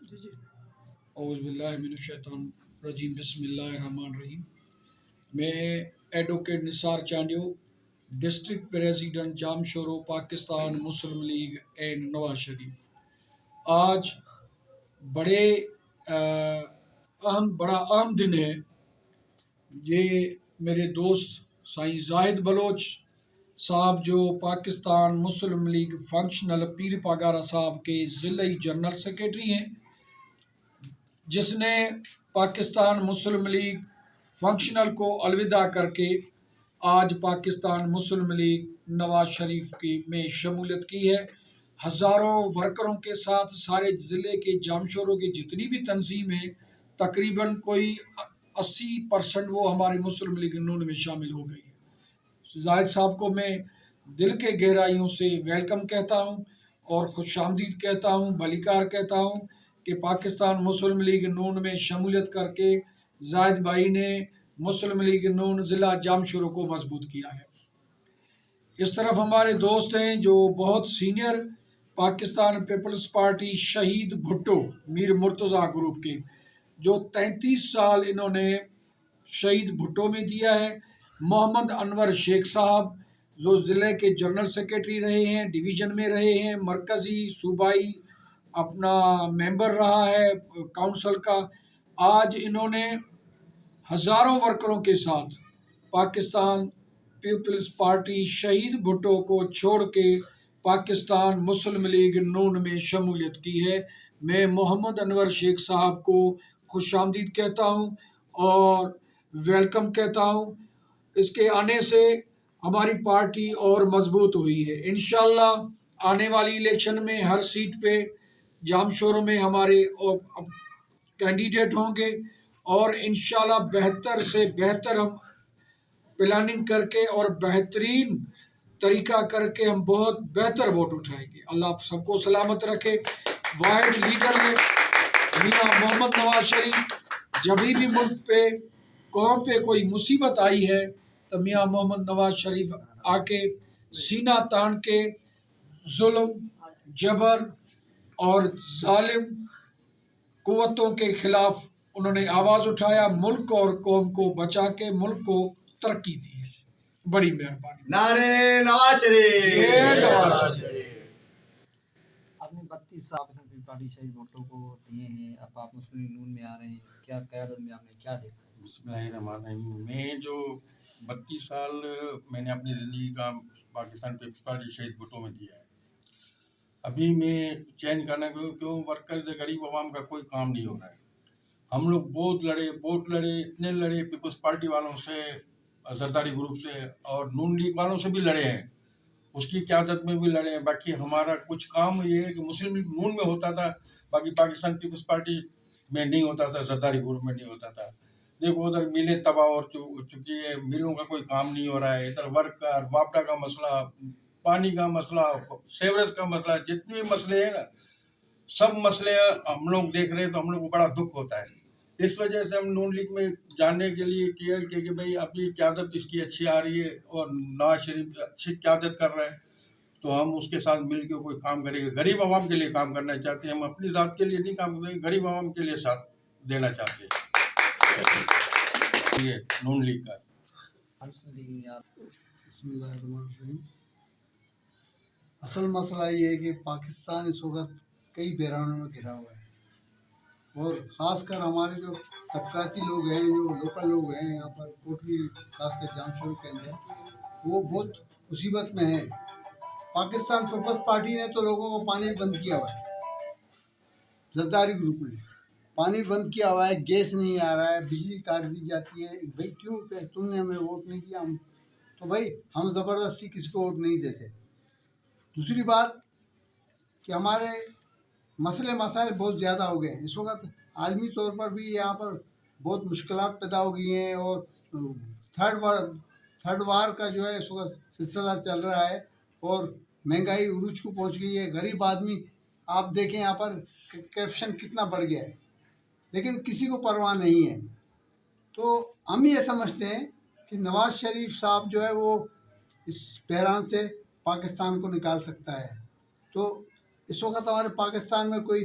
اعوذ باللہ من الشیطان الرجیم بسم اللہ الرحمن الرحیم. میں advocate Nisar Chandio, district president jam Shoro Pakistan Muslim league and Nawaz Sharif. آج بڑا اہم دن ہے. یہ میرے دوست سائیں زاہد بلوچ صاحب جو پاکستان مسلم لیگ فنکشنل پیر پاگارا صاحب کے ضلعی جنرل سیکریٹری ہیں، جس نے پاکستان مسلم لیگ فنکشنل کو الوداع کر کے آج پاکستان مسلم لیگ نواز شریف میں شمولیت کی ہے. ہزاروں ورکروں کے ساتھ سارے ضلع کے جامشوروں کی جتنی بھی تنظیم ہیں، تقریباً کوئی 80% وہ ہمارے مسلم لیگ نون میں شامل ہو گئی ہے. زاہد صاحب کو میں دل کے گہرائیوں سے ویلکم کہتا ہوں اور خوش آمدید کہتا ہوں، بھلیکار کہتا ہوں کہ پاکستان مسلم لیگ نون میں شمولیت کر کے زاہد بھائی نے مسلم لیگ نون ضلع جامشورو کو مضبوط کیا ہے. اس طرف ہمارے دوست ہیں جو بہت سینئر پاکستان پیپلز پارٹی شہید بھٹو میر مرتضیٰ گروپ کے، جو 33 سال انہوں نے شہید بھٹو میں دیا ہے. محمد انور شیخ صاحب جو ضلع کے جنرل سیکریٹری رہے ہیں، ڈویژن میں رہے ہیں، مرکزی صوبائی اپنا ممبر رہا ہے کونسل کا. آج انہوں نے ہزاروں ورکروں کے ساتھ پاکستان پیپلز پارٹی شہید بھٹو کو چھوڑ کے پاکستان مسلم لیگ نون میں شمولیت کی ہے. میں محمد انور شیخ صاحب کو خوش آمدید کہتا ہوں اور ویلکم کہتا ہوں. اس کے آنے سے ہماری پارٹی اور مضبوط ہوئی ہے. انشاءاللہ آنے والی الیکشن میں ہر سیٹ پہ جامشوروں میں ہمارے کینڈیڈیٹ ہوں گے اور انشاءاللہ بہتر سے بہتر ہم پلاننگ کر کے اور بہترین طریقہ کر کے ہم بہت بہتر ووٹ اٹھائیں گے. اللہ سب کو سلامت رکھے. واحد لیڈر ہے میاں محمد نواز شریف. جبھی بھی ملک پہ قوم پہ کوئی مصیبت آئی ہے تو میاں محمد نواز شریف آ کے سینہ تان کے ظلم، جبر اور ظالم قوتوں کے خلاف انہوں نے آواز اٹھایا، ملک اور قوم کو بچا کے ملک کو ترقی دی. بڑی مہربانی. نعرے نواز شریف. نواز شریف. آپ نے 32 سال پارٹی شہید بھٹو کو دیے ہیں، اب آپ مسلم لیگ نون میں آ رہے ہیں، کیا قیادت میں آپ نے کیا دیکھا؟ بسم اللہ الرحمن الرحیم. میں جو 32 سال میں نے اپنی زندگی کا پاکستان پیپلز پارٹی شہید بھٹو میں دیا ہے. ابھی میں چین کرنا کیوں ورکر غریب عوام کا کوئی کام نہیں ہو رہا ہے. ہم لوگ بہت لڑے اتنے لڑے پیپلز پارٹی والوں سے، زرداری گروپ سے اور نون لیگ والوں سے بھی لڑے ہیں، اس کی قیادت میں بھی لڑے ہیں. باقی ہمارا کچھ کام یہ ہے کہ مسلم لیگ نون میں ہوتا تھا، باقی پاکستان پیپلز پارٹی میں نہیں ہوتا تھا، زرداری گروپ میں نہیں ہوتا تھا. دیکھو ادھر ملیں تباہ ہو چکی ہے، ملوں کا کوئی کام نہیں ہو رہا ہے. ادھر ورکر، واپڈا کا مسئلہ، پانی کا مسئلہ، سیوریج کا مسئلہ، جتنے بھی مسئلے ہیں نا، سب مسئلے ہم لوگ دیکھ رہے ہیں تو ہم لوگ کو بڑا دکھ ہوتا ہے. اس وجہ سے ہم نون لیگ میں جاننے کے لیے کیا کہ بھئی اپنی قیادت اس کی اچھی آ رہی ہے اور نواز شریف اچھی قیادت کر رہے ہیں تو ہم اس کے ساتھ مل کے کوئی کام کریں گے. غریب عوام کے لیے کام کرنا چاہتے ہیں، ہم اپنی ذات کے لیے نہیں کام کریں گے، غریب عوام کے لیے ساتھ دینا چاہتے ہیں. یہ نون لیگ کا. بسم اللہ الرحمن الرحیم. اصل مسئلہ یہ ہے کہ پاکستان اس وقت کئی بحرانوں میں گھرا ہوا ہے اور خاص کر ہمارے جو طبقاتی لوگ ہیں، جو لوکل لوگ ہیں یہاں پر کوٹلی خاص کر جامشورو کے اندر، وہ بہت مصیبت میں ہیں. پاکستان پیپلز پارٹی نے تو لوگوں کو پانی بند کیا ہوا ہے، زرداری گروپ نے پانی بند کیا ہوا ہے، گیس نہیں آ رہا ہے، بجلی کاٹ دی جاتی ہے. بھائی کیوں کہ تم نے ہمیں ووٹ نہیں دیا؟ تو بھائی ہم زبردستی کسی کو ووٹ نہیں دیتے. دوسری بات کہ ہمارے مسائل بہت زیادہ ہو گئے ہیں. اس وقت عالمی طور پر بھی یہاں پر بہت مشکلات پیدا ہو گئی ہیں اور تھرڈ وار کا جو ہے اس وقت سلسلہ چل رہا ہے اور مہنگائی عروج کو پہنچ گئی ہے. غریب آدمی آپ دیکھیں یہاں پر کرپشن کتنا بڑھ گیا ہے، لیکن کسی کو پرواہ نہیں ہے. تو ہم یہ سمجھتے ہیں کہ نواز شریف صاحب جو ہے وہ اس بحران سے پاکستان کو نکال سکتا ہے. تو اس وقت ہمارے پاکستان میں کوئی